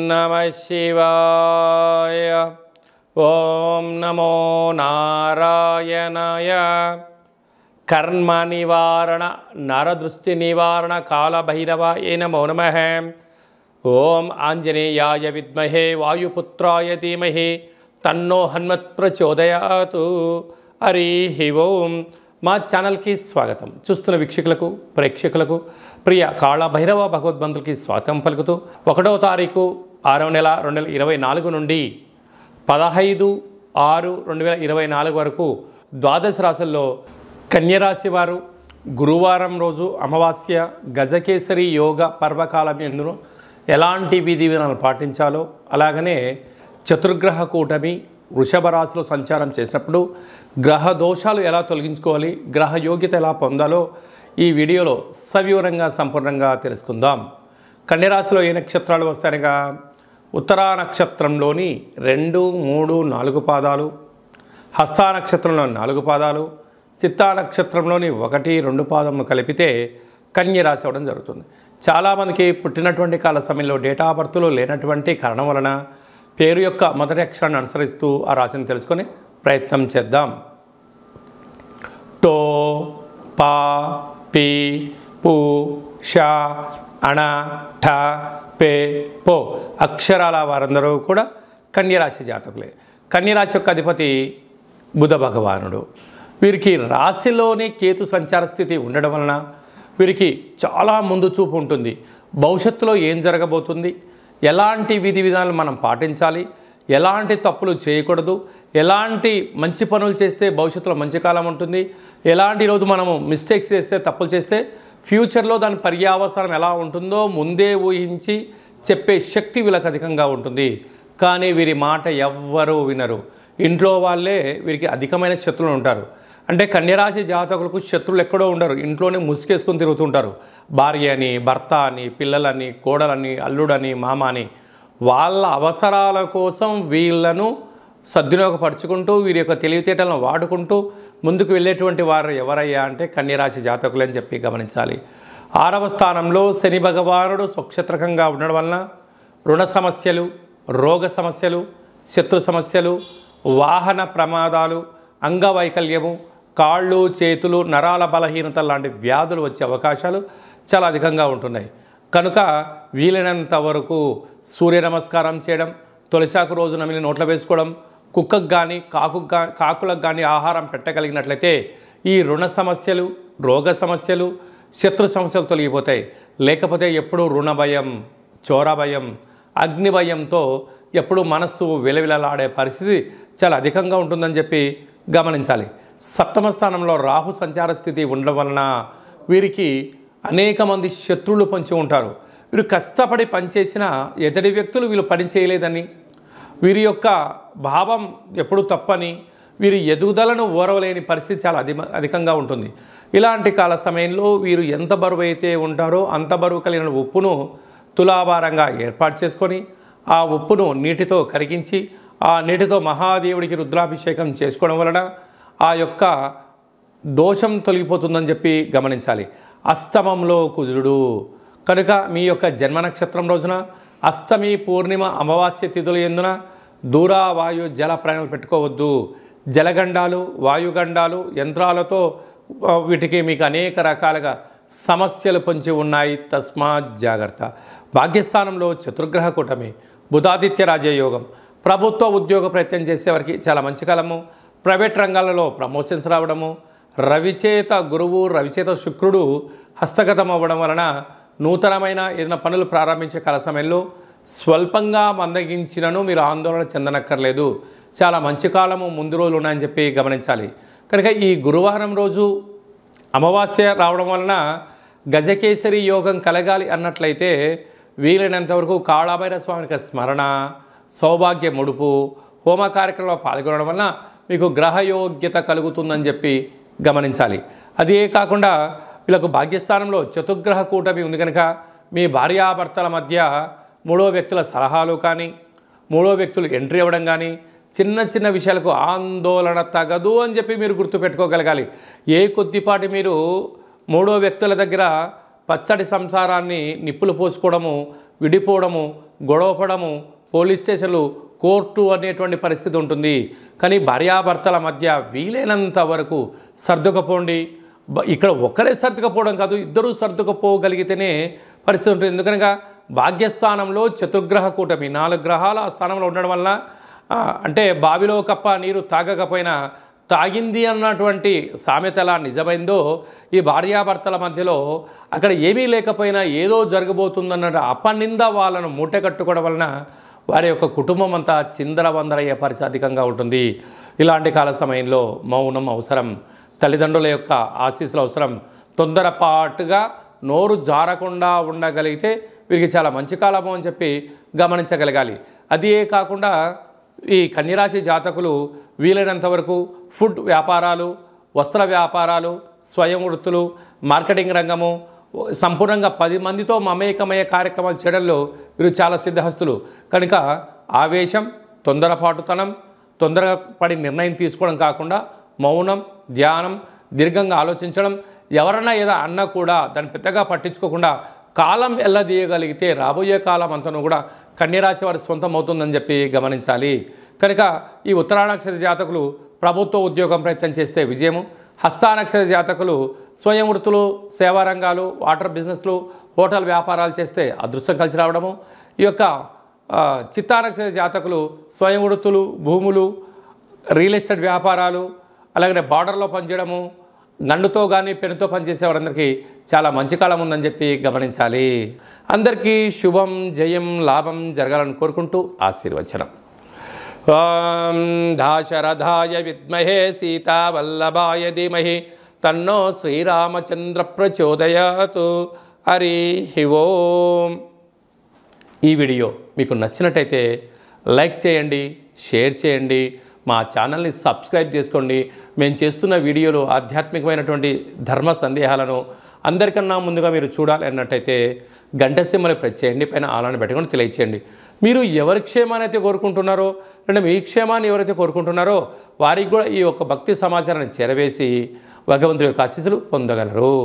नमः शिवाय। ओम नमो नारायणाय। कर्म निवारण नरदृष्टि निवारण काल भैरवाय नमो नमः। ओम आंजनेयाय विद्महे वायुपुत्राय धीमहि तन्नो हनुमत् प्रचोदयातु। हरि ओम। మా ఛానల్కి స్వాగతం. చూస్తున్న వీక్షకులకు ప్రేక్షకులకు ప్రియ కాళ భైరవ భగవద్బంధులకి స్వాగతం పలుకుతూ 1వ తారీఖు 6వ నెల 2024 నుండి 15/6/2024 వరకు ద్వాదశ రాశుల్లో కన్యరాశి వారు గురువారం రోజు అమావాస్య గజకేసరి యోగ పర్వకాలం యందు ఎలాంటి విధి విధానాలు పాటించాలో, అలాగనే చతుర్గ్రహ కూటమి వృషభ రాశిలో సంచారం చేసినప్పుడు గ్రహ దోషాలు ఎలా తొలగించుకోవాలి, గ్రహ యోగ్యత ఎలా పొందాలో ఈ వీడియోలో సవివరంగా సంపూర్ణంగా తెలుసుకుందాం. కన్యరాశిలో ఏ నక్షత్రాలు వస్తాయనగా ఉత్తరా నక్షత్రంలోని 2, 3, 4 పాదాలు, హస్తా నక్షత్రంలో 4 పాదాలు, చిత్తా నక్షత్రంలోని 1, 2 పాదములు కలిపితే కన్యరాశి అవ్వడం జరుగుతుంది. చాలామందికి పుట్టినటువంటి కాల సమయంలో డేటా ఆఫ్ బర్త్లో లేనటువంటి కారణం వలన పేరు యొక్క మొదటి అక్షరాన్ని అనుసరిస్తూ ఆ రాశిని తెలుసుకొని ప్రయత్నం చేద్దాం. టో, పా, పి, పు, ష, అణ, ఠ, పే, పో అక్షరాల వారందరూ కూడా కన్యరాశి జాతకులే. కన్యరాశి యొక్క అధిపతి బుధ భగవానుడు. వీరికి రాశిలోనే కేతు సంచార స్థితి ఉండడం వలన వీరికి చాలా ముందు చూపు ఉంటుంది. భవిష్యత్తులో ఏం జరగబోతుంది, ఎలాంటి విధి విధానాలు మనం పాటించాలి, ఎలాంటి తప్పులు చేయకూడదు, ఎలాంటి మంచి పనులు చేస్తే భవిష్యత్తులో మంచి కాలం ఉంటుంది, ఎలాంటి రోజు మనము మిస్టేక్స్ చేస్తే తప్పులు చేస్తే ఫ్యూచర్లో దాని పర్యావసరం ఎలా ఉంటుందో ముందే ఊహించి చెప్పే శక్తి వీళ్ళకి అధికంగా ఉంటుంది. కానీ వీరి మాట ఎవ్వరూ వినరు. ఇంట్లో వాళ్ళే వీరికి అధికమైన శత్రువులు ఉంటారు. అంటే కన్యరాశి జాతకులకు శత్రువులు ఎక్కడో ఉండరు, ఇంట్లోనే ముసుగేసుకొని తిరుగుతుంటారు. భార్య అని, భర్త అని, పిల్లలని, కోడలని, అల్లుడని, మామ అని వాళ్ళ అవసరాల కోసం వీళ్ళను సద్వినియోగపరుచుకుంటూ వీరి యొక్క తెలివితేటలను వాడుకుంటూ ముందుకు వెళ్ళేటువంటి వారు ఎవరయ్యా అంటే కన్యరాశి జాతకులు అని చెప్పి గమనించాలి. 6వ స్థానంలో శని భగవానుడు స్వక్షత్రకంగా ఉండడం వలన రుణ సమస్యలు, రోగ సమస్యలు, శత్రు సమస్యలు, వాహన ప్రమాదాలు, అంగవైకల్యము, కాళ్ళు చేతులు నరాల బలహీనత లాంటి వ్యాధులు వచ్చే అవకాశాలు చాలా అధికంగా ఉంటున్నాయి. కనుక వీలైనంత వరకు సూర్య నమస్కారం చేయడం, తులసాకు రోజు నమిలి నోట్లో వేసుకోవడం, కుక్కకు కానీ కాకులకు కానీ ఆహారం పెట్టగలిగినట్లయితే ఈ రుణ సమస్యలు, రోగ సమస్యలు, శత్రు సమస్యలు తొలగిపోతాయి. లేకపోతే ఎప్పుడు రుణ భయం, చోర భయం, అగ్ని భయంతో ఎప్పుడు మనస్సు విలవిలలాడే పరిస్థితి చాలా అధికంగా ఉంటుందని చెప్పి గమనించాలి. 7వ స్థానంలో రాహు సంచార స్థితి ఉండడం వలన వీరికి అనేక మంది శత్రువులు పొంచి ఉంటారు. వీరు కష్టపడి పనిచేసిన ఎదుటి వ్యక్తులు వీళ్ళు పని చేయలేదని, వీరి యొక్క భావం ఎప్పుడు తప్పని, వీరి ఎదుగుదలను ఓరవలేని పరిస్థితి చాలా అధికంగా ఉంటుంది. ఇలాంటి కాల సమయంలో వీరు ఎంత బరువు అయితే ఉంటారో అంత బరువు కలిగిన ఉప్పును తులాభారంగా ఏర్పాటు చేసుకొని ఆ ఉప్పును నీటితో కరిగించి ఆ నీటితో మహాదేవుడికి రుద్రాభిషేకం చేసుకోవడం వలన ఆ యొక్క దోషం తొలగిపోతుందని చెప్పి గమనించాలి. అష్టమంలో కుజుడు కనుక మీ యొక్క జన్మ నక్షత్రం రోజున అష్టమి, పూర్ణిమ, అమావాస్య తిథుల యందున దూర వాయు జల ప్రయాణాలు పెట్టుకోవద్దు. జలగండాలు, వాయుగండాలు, యంత్రాలతో వీటికి మీకు అనేక రకాలుగా సమస్యలు పొంచి ఉన్నాయి. తస్మాత్ జాగ్రత్త. భాగ్యస్థానంలో చతుర్గ్రహ కూటమి, బుధాదిత్య రాజయోగం. ప్రభుత్వ ఉద్యోగ ప్రయత్నం చేసేవారికి చాలా మంచి కాలము. ప్రైవేట్ రంగాలలో ప్రమోషన్స్ రావడము, రవిచేత గురువు, రవిచేత శుక్రుడు హస్తగతం అవ్వడం వలన నూతనమైన ఏదైనా పనులు ప్రారంభించే కాల సమయంలో స్వల్పంగా మందగించినను మీరు ఆందోళన చెందనక్కర్లేదు. చాలా మంచి కాలము ముందు రోజులు ఉన్నాయని చెప్పి గమనించాలి. కనుక ఈ గురువారం రోజు అమావాస్య రావడం వలన గజకేసరి యోగం కలగాలి అన్నట్లయితే వీలైనంతవరకు కాళభైరవ స్వామికి స్మరణ, సౌభాగ్య ముడుపు, హోమ కార్యక్రమంలో పాల్గొనడం వలన మీకు గ్రహయోగ్యత కలుగుతుందని చెప్పి గమనించాలి. అదే కాకుండా వీళ్ళకు భాగ్యస్థానంలో చతుర్గ్రహ కూటమి ఉంది కనుక మీ భార్యాభర్తల మధ్య 3వ వ్యక్తుల సలహాలు కానీ, 3వ వ్యక్తులు ఎంట్రీ అవ్వడం కానీ, చిన్న చిన్న విషయాలకు ఆందోళన తగదు అని చెప్పి మీరు గుర్తుపెట్టుకోగలగాలి. ఏ కొద్దిపాటి మీరు 3వ వ్యక్తుల దగ్గర పచ్చడి సంసారాన్ని నిప్పులు పోసుకోవడము విడిపోవడము, గొడవపడము, పోలీస్ స్టేషన్లు, కోర్టు అనేటువంటి పరిస్థితి ఉంటుంది. కానీ భార్యాభర్తల మధ్య వీలైనంత వరకు సర్దుకపోండి. ఇక్కడ ఒకరే సర్దుకపోవడం కాదు, ఇద్దరూ సర్దుకపోగలిగితేనే పరిస్థితి ఉంటుంది. ఎందుకనగా భాగ్యస్థానంలో చతుర్గ్రహ కూటమి 4 గ్రహాల స్థానంలో ఉండడం వల్ల అంటే బావిలో కప్ప నీరు తాగకపోయినా తాగింది అన్నటువంటి సామెత ఎలా నిజమైందో ఈ భార్యాభర్తల మధ్యలో అక్కడ ఏమీ లేకపోయినా ఏదో జరగబోతుందన్న అపనింద వాళ్ళను మూట కట్టుకోవడం వలన వారి యొక్క కుటుంబం అంతా చిందరవందరయ్యే పరిస్థితి అధికంగా ఉంటుంది. ఇలాంటి కాల సమయంలో మౌనం అవసరం, తల్లిదండ్రుల యొక్క ఆశీస్సులు అవసరం. తొందరపాటుగా నోరు జారకుండా ఉండగలిగితే వీరికి చాలా మంచి కాలము అని చెప్పి గమనించగలగాలి. అదే కాకుండా ఈ కన్యరాశి జాతకులు వీలైనంత వరకు ఫుడ్ వ్యాపారాలు, వస్త్ర వ్యాపారాలు, స్వయం వృత్తులు, మార్కెటింగ్ రంగము, సంపూర్ణంగా 10 మందితో మమేకమయ్యే కార్యక్రమాలు చేయడంలో వీరు చాలా సిద్ధహస్తులు. కనుక ఆవేశం, తొందరపాటుతనం, తొందరపడి నిర్ణయం తీసుకోవడం కాకుండా మౌనం, ధ్యానం, దీర్ఘంగా ఆలోచించడం, ఎవరన్నా ఏదో అన్నా కూడా దాన్ని పెద్దగా పట్టించుకోకుండా కాలం ఎల్లదీయగలిగితే రాబోయే కాలం అంతను కూడా కన్యరాశి వారి సొంతం అవుతుందని చెప్పి గమనించాలి. కనుక ఈ ఉత్తరానక్షత్ర జాతకులు ప్రభుత్వ ఉద్యోగం ప్రయత్నం చేస్తే విజయము, హస్తానక్షత్ర జాతకులు స్వయం వృత్తులు, సేవా రంగాలు, వాటర్ బిజినెస్లు, హోటల్ వ్యాపారాలు చేస్తే అదృష్టం కలిసి రావడము, ఈ యొక్క చిత్తానక్షత్ర జాతకులు స్వయం వృత్తులు, భూములు, రియల్ ఎస్టేట్ వ్యాపారాలు, అలాగే బార్డర్లో పనిచేయడము, గండుతో కానీ పెన్నుతో పనిచేసే వారందరికీ చాలా మంచి కాలం ఉందని చెప్పి గమనించాలి. అందరికీ శుభం, జయం, లాభం జరగాలని కోరుకుంటూ ఆశీర్వచనం. ఓం దాశరథాయ విద్మహే సీతావల్లభాయ ధీమహి తన్నో శ్రీరామచంద్ర ప్రచోదయాతు. హరి ఓం. ఈ వీడియో మీకు నచ్చినట్టయితే లైక్ చేయండి, షేర్ చేయండి, మా ఛానల్ని సబ్స్క్రైబ్ చేసుకోండి. మేము చేస్తున్న వీడియోలో ఆధ్యాత్మికమైనటువంటి ధర్మ సందేహాలను అందరికన్నా ముందుగా మీరు చూడాలి అన్నట్టయితే గంట సింబల్ ప్రెస్ చేయండి, పైన ఆలని పెట్టుకొని తెలియచేయండి. మీరు ఎవరి క్షేమాన్ని అయితే కోరుకుంటున్నారో, అంటే మీ క్షేమాన్ని ఎవరైతే కోరుకుంటున్నారో వారికి కూడా ఈ యొక్క భక్తి సమాచారాన్ని చేరవేసి భగవంతుడి యొక్క ఆశీస్సులు పొందగలరు.